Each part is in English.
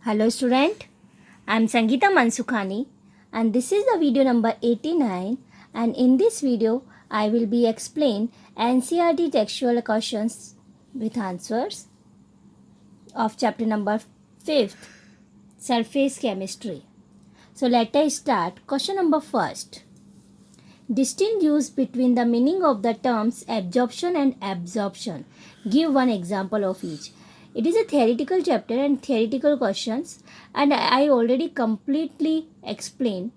Hello student, I am Sangeeta Mansukhani and this is the video number 89, and in this video I will be explain NCERT textual questions with answers of chapter number 5th, surface chemistry. So let us start. Question number first. Distinguish between the meaning of the terms absorption and absorption. Give one example of each. It is a theoretical chapter and theoretical questions, and I already completely explained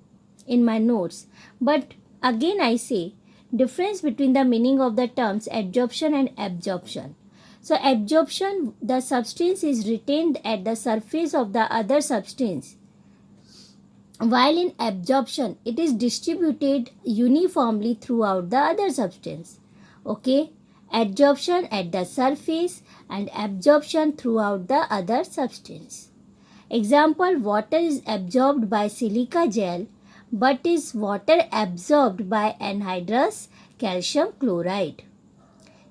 in my notes. But again I say difference between the meaning of the terms absorption and absorption. So absorption, the substance is retained at the surface of the other substance, while in absorption it is distributed uniformly throughout the other substance. Okay, adsorption at the surface and absorption throughout the other substance. Example, water is absorbed by silica gel, but is water absorbed by anhydrous calcium chloride,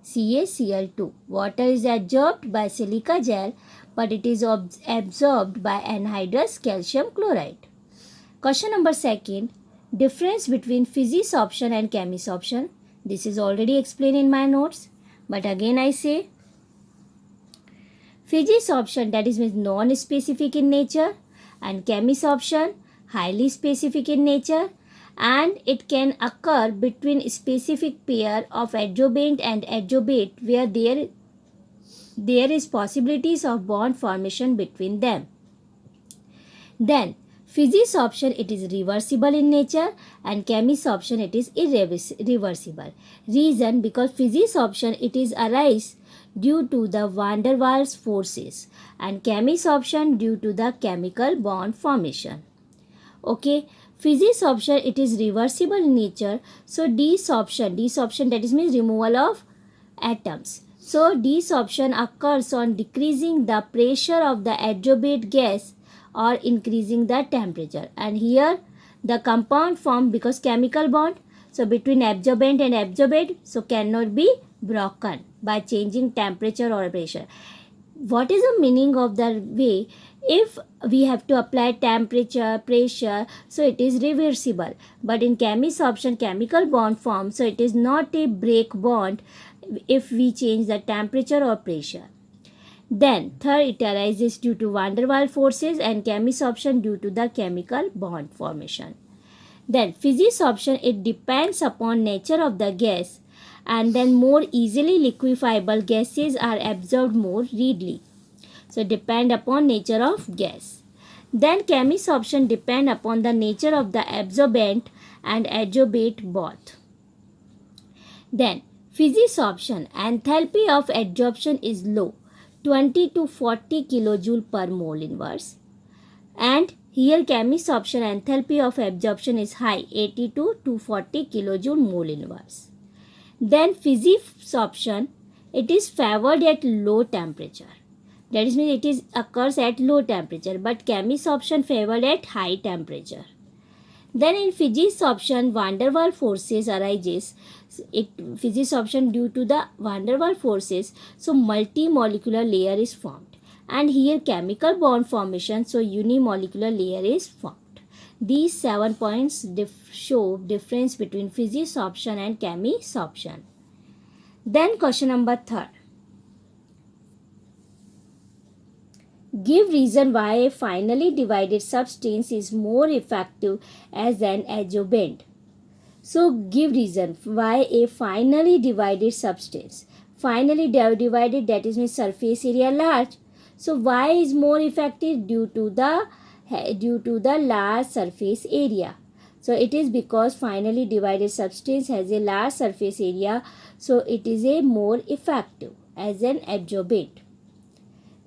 CaCl2. Water is absorbed by silica gel, but it is absorbed by anhydrous calcium chloride. Question number second, difference between physisorption and chemisorption. This is already explained in my notes, but again I say physisorption, that is means non-specific in nature, and chemisorption highly specific in nature, and it can occur between specific pair of adsorbent and adsorbate where there is possibilities of bond formation between them. Then physisorption, it is reversible in nature, and chemisorption, it is irreversible. Reason, because physisorption, it is arise due to the van der Waals forces, and chemisorption due to the chemical bond formation. Okay, physisorption, it is reversible in nature. So desorption, that is means removal of atoms. So desorption occurs on decreasing the pressure of the adsorbate gas or increasing the temperature, and here the compound formed because chemical bond, so between absorbent and adsorbate, so cannot be broken by changing temperature or pressure. What is the meaning of the way? If we have to apply temperature, pressure, so it is reversible, but in chemisorption chemical bond forms, so it is not a break bond if we change the temperature or pressure. Then third, it arises due to van der Waals forces, and chemisorption due to the chemical bond formation. Then physisorption, it depends upon nature of the gas, and then more easily liquefiable gases are absorbed more readily. So depend upon nature of gas. Then chemisorption depend upon the nature of the absorbent and adsorbate both. Then physisorption, enthalpy of adsorption is low, 20 to 40 kilojoule per mole inverse, and here chemisorption enthalpy of absorption is high, 80 to 240 kilojoule mole inverse. Then physisorption, it is favored at low temperature, that is means it is occurs at low temperature, but chemisorption favored at high temperature. Then in physisorption van der Waals forces arises, physisorption due to the van der Waals forces, so multimolecular layer is formed, and here chemical bond formation, so unimolecular layer is formed. These 7 points show difference between physisorption and chemisorption. Then question number 3. Give reason why a finally divided substance is more effective as an adsorbent. So give reason why a finally divided substance, finally divided, that is means surface area large. So why is more effective? Due to the large surface area. So it is because finally divided substance has a large surface area, so it is a more effective as an adsorbent.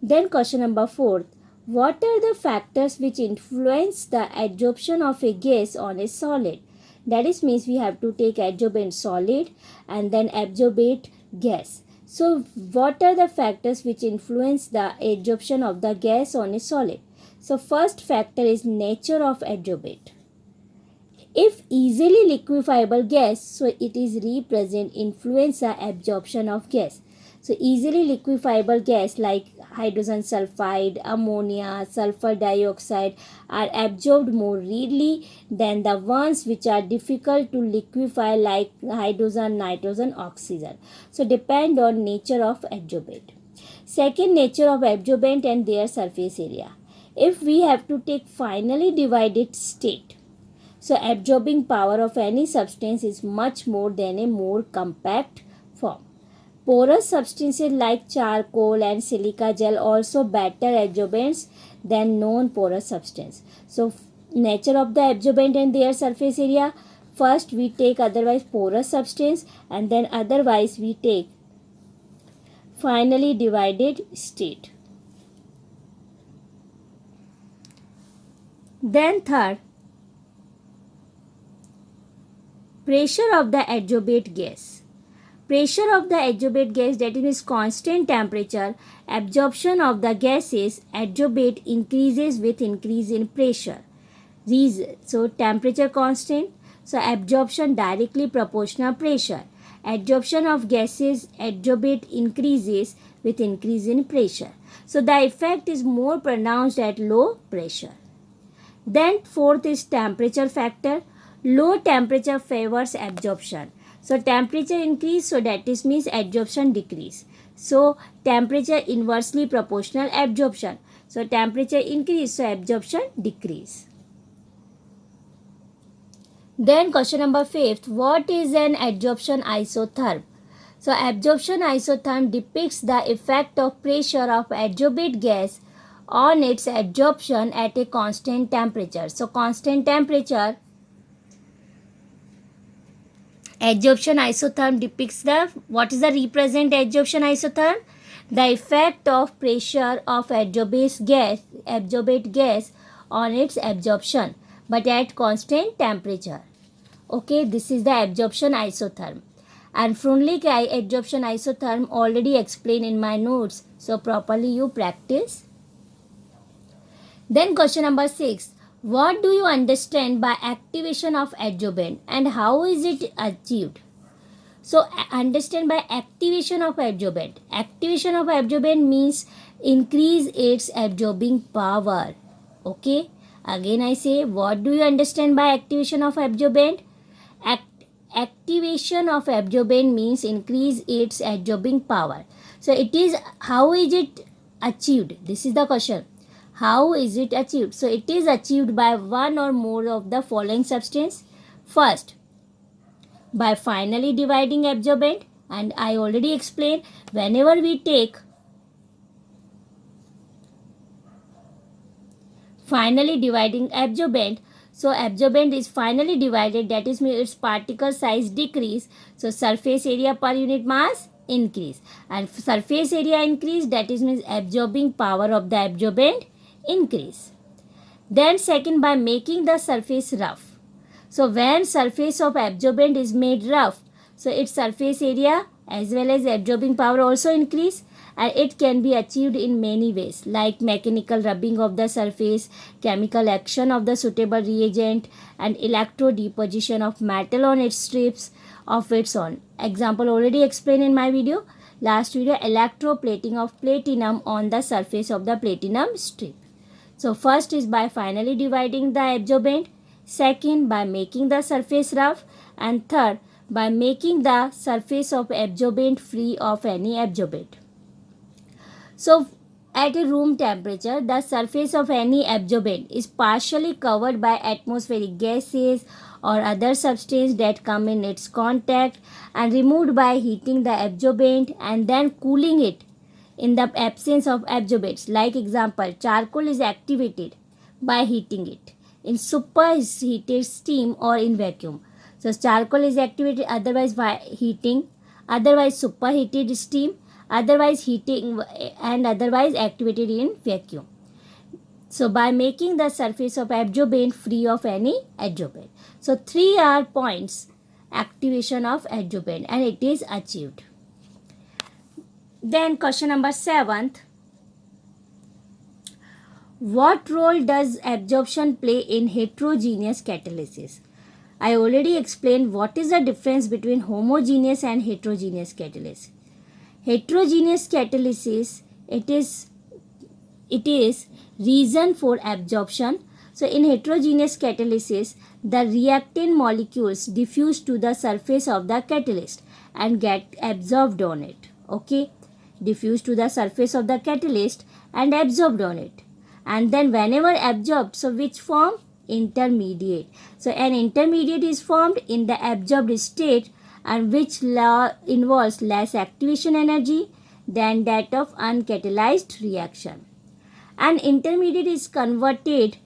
Then question number 4. What are the factors which influence the adsorption of a gas on a solid? That is means we have to take adsorbent solid and then adsorbate gas. So what are the factors which influence the adsorption of the gas on a solid? So first factor is nature of adsorbate. If easily liquefiable gas, so it is influence the absorption of gas. So easily liquefiable gas like hydrogen sulfide, ammonia, sulfur dioxide are absorbed more readily than the ones which are difficult to liquefy like hydrogen, nitrogen, oxygen. So depend on nature of adsorbent. Second, nature of adsorbent and their surface area. If we have to take finally divided state, so absorbing power of any substance is much more than a more compact form. Porous substances like charcoal and silica gel also better adsorbents than non-porous substance. So nature of the adsorbent and their surface area. First we take otherwise porous substance and then otherwise we take finally divided state. Then third, pressure of the adsorbate gas. Pressure of the adsorbate gas, that is constant temperature, absorption of the gases adsorbate increases with increase in pressure. Reason, so temperature constant, so absorption directly proportional pressure. Adsorption of gases adsorbate increases with increase in pressure. So the effect is more pronounced at low pressure. Then fourth is temperature factor. Low temperature favors absorption. So temperature increase, so that is means adsorption decrease. So temperature inversely proportional absorption. So temperature increase, so absorption decrease. Then question number 5th, what is an adsorption isotherm? So absorption isotherm depicts the effect of pressure of adsorbate gas on its adsorption at a constant temperature. So constant temperature, adsorption isotherm depicts the, what is the represent adsorption isotherm? The effect of pressure of adsorbate gas on its absorption but at constant temperature. Okay, this is the absorption isotherm. And Freundlich adsorption isotherm already explained in my notes, so properly you practice. Then question number 6. What do you understand by activation of adsorbent and how is it achieved? So understand by activation of adsorbent. Activation of adsorbent means increase its absorbing power. Okay. Again I say, what do you understand by activation of adsorbent? Activation of adsorbent means increase its absorbing power. So it is, how is it achieved? This is the question. How is it achieved? So it is achieved by one or more of the following substance. First, by finally dividing adsorbent, and I already explained, whenever we take finally dividing adsorbent, so absorbent is finally divided, that is its particle size decrease, so surface area per unit mass increase, and surface area increase, that is means absorbing power of the absorbent increase. Then second, by making the surface rough. So when surface of absorbent is made rough, so its surface area as well as absorbing power also increase, and it can be achieved in many ways like mechanical rubbing of the surface, chemical action of the suitable reagent, and electro deposition of metal on its strips of its own. Example already explained in my video, last video, electroplating of platinum on the surface of the platinum strip. So first is by finally dividing the adsorbent, second by making the surface rough, and third by making the surface of adsorbent free of any adsorbent. So at a room temperature, the surface of any adsorbent is partially covered by atmospheric gases or other substance that come in its contact and removed by heating the adsorbent and then cooling it in the absence of adsorbents. Like example, charcoal is activated by heating it in superheated steam or in vacuum. So charcoal is activated otherwise by heating, otherwise superheated steam, otherwise heating, and otherwise activated in vacuum. So by making the surface of adsorbent free of any adsorbent. So 3 are points activation of adsorbent and it is achieved. Then question number 7th. What role does absorption play in heterogeneous catalysis? I already explained what is the difference between homogeneous and heterogeneous catalysis. Heterogeneous catalysis, it is it is reason for absorption. So in heterogeneous catalysis, the reactant molecules diffuse to the surface of the catalyst and get absorbed on it. Okay, diffuse to the surface of the catalyst and absorbed on it. And then whenever absorbed, so which form? Intermediate. So an intermediate is formed in the absorbed state, and which law involves less activation energy than that of uncatalyzed reaction. An intermediate is converted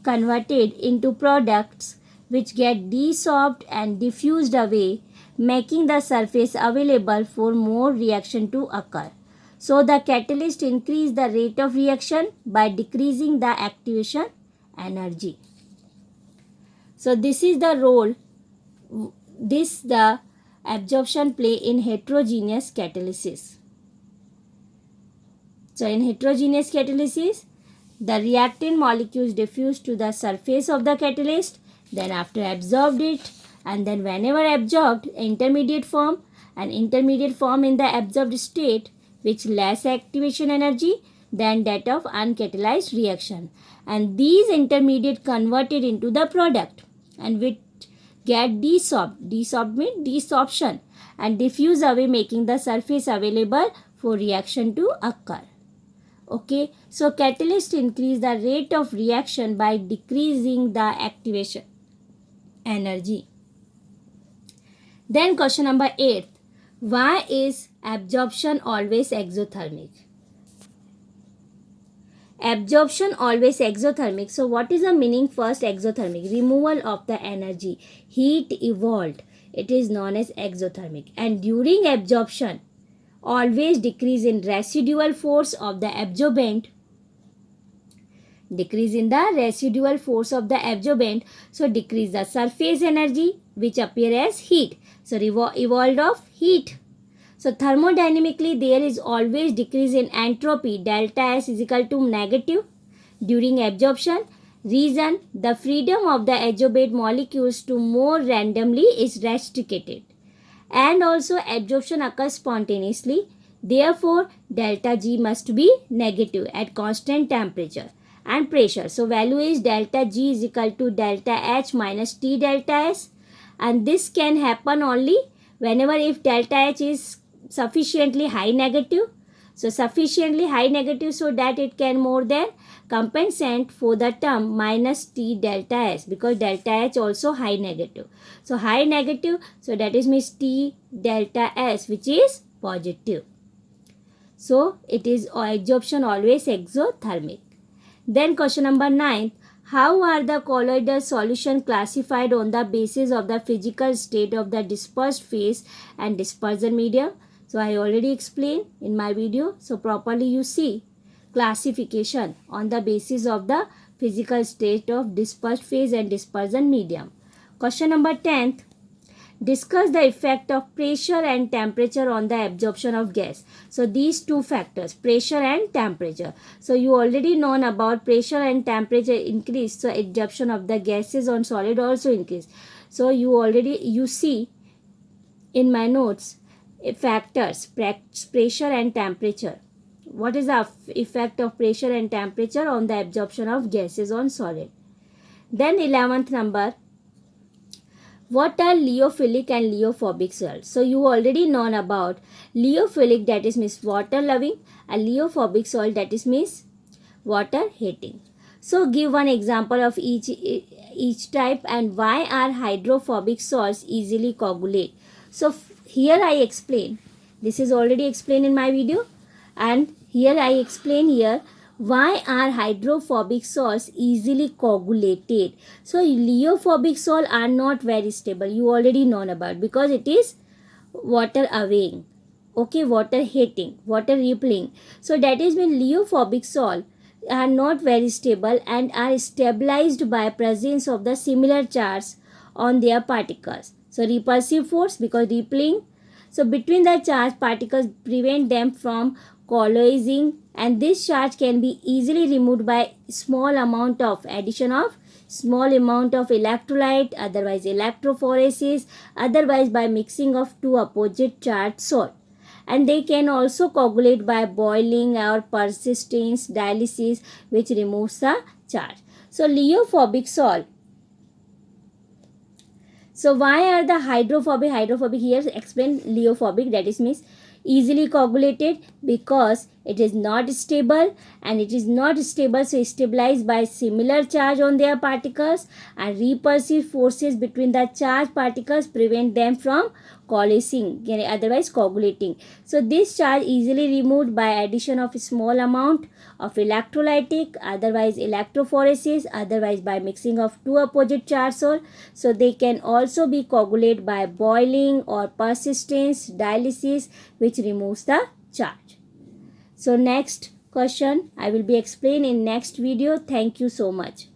into products which get desorbed and diffused away, making the surface available for more reaction to occur. So the catalyst increase the rate of reaction by decreasing the activation energy. So this is the role the absorption play in heterogeneous catalysis. So in heterogeneous catalysis, the reactant molecules diffuse to the surface of the catalyst, then after absorbed it, and then whenever absorbed, intermediate form in the absorbed state which less activation energy than that of uncatalyzed reaction, and these intermediate converted into the product and which get desorbed means desorption and diffuse away, making the surface available for reaction to occur. Okay, so catalyst increase the rate of reaction by decreasing the activation energy. Then question number 8. Why is absorption always exothermic? Absorption always exothermic. So what is the meaning? First, exothermic, removal of the energy, heat evolved. It is known as exothermic. And during absorption, always decrease in residual force of the absorbent. Decrease in the residual force of the absorbent. So decrease the surface energy which appear as heat. So evolved of heat. So thermodynamically there is always decrease in entropy, delta S is equal to negative during absorption. Reason, the freedom of the adsorbate molecules to move randomly is restricted. And also absorption occurs spontaneously. Therefore, delta G must be negative at constant temperature and pressure. So value is delta G is equal to delta H minus T delta S. And this can happen only whenever if delta H is sufficiently high negative. So sufficiently high negative so that it can more than compensate for the term minus T delta S, because delta H also high negative. So high negative, so that is means T delta S which is positive. So it is absorption always exothermic. Then question number 9. How are the colloidal solution classified on the basis of the physical state of the dispersed phase and dispersion medium? So I already explained in my video. So properly you see classification on the basis of the physical state of dispersed phase and dispersion medium. Question number 10. Discuss the effect of pressure and temperature on the absorption of gas. So these two factors, pressure and temperature. So you already known about pressure and temperature increase. So absorption of the gases on solid also increase. So you see in my notes factors, pressure and temperature. What is the effect of pressure and temperature on the absorption of gases on solid? Then 11th number. What are lyophilic and lyophobic salts? So you already known about lyophilic, that is means water loving, and lyophobic salt, that is means water hating. So give one example of each type and why are hydrophobic salts easily coagulate. So here I explain, this is already explained in my video, and here I explain here why are hydrophobic salts easily coagulated. So lyophobic salts are not very stable, you already known about, because it is water awaying, okay, water hating, water repelling. So that is when lyophobic salts are not very stable and are stabilized by presence of the similar charge on their particles. So repulsive force, because repelling, so between the charged particles prevent them from colloiding, and this charge can be easily removed by small amount of addition of small amount of electrolyte, otherwise electrophoresis, otherwise by mixing of two opposite charged salt. and they can also coagulate by boiling or persistence dialysis, which removes the charge. So leophobic salt. So why are the hydrophobic? Hydrophobic here explain leophobic, that is means easily coagulated because it is not stable, and it is not stable, so stabilized by similar charge on their particles, and repulsive forces between the charged particles prevent them from coalescing, otherwise coagulating. So this charge easily removed by addition of a small amount of electrolytic, otherwise electrophoresis, otherwise by mixing of two opposite charge salt. So they can also be coagulated by boiling or persistence dialysis, which removes the charge. So next question I will be explained in next video. Thank you so much.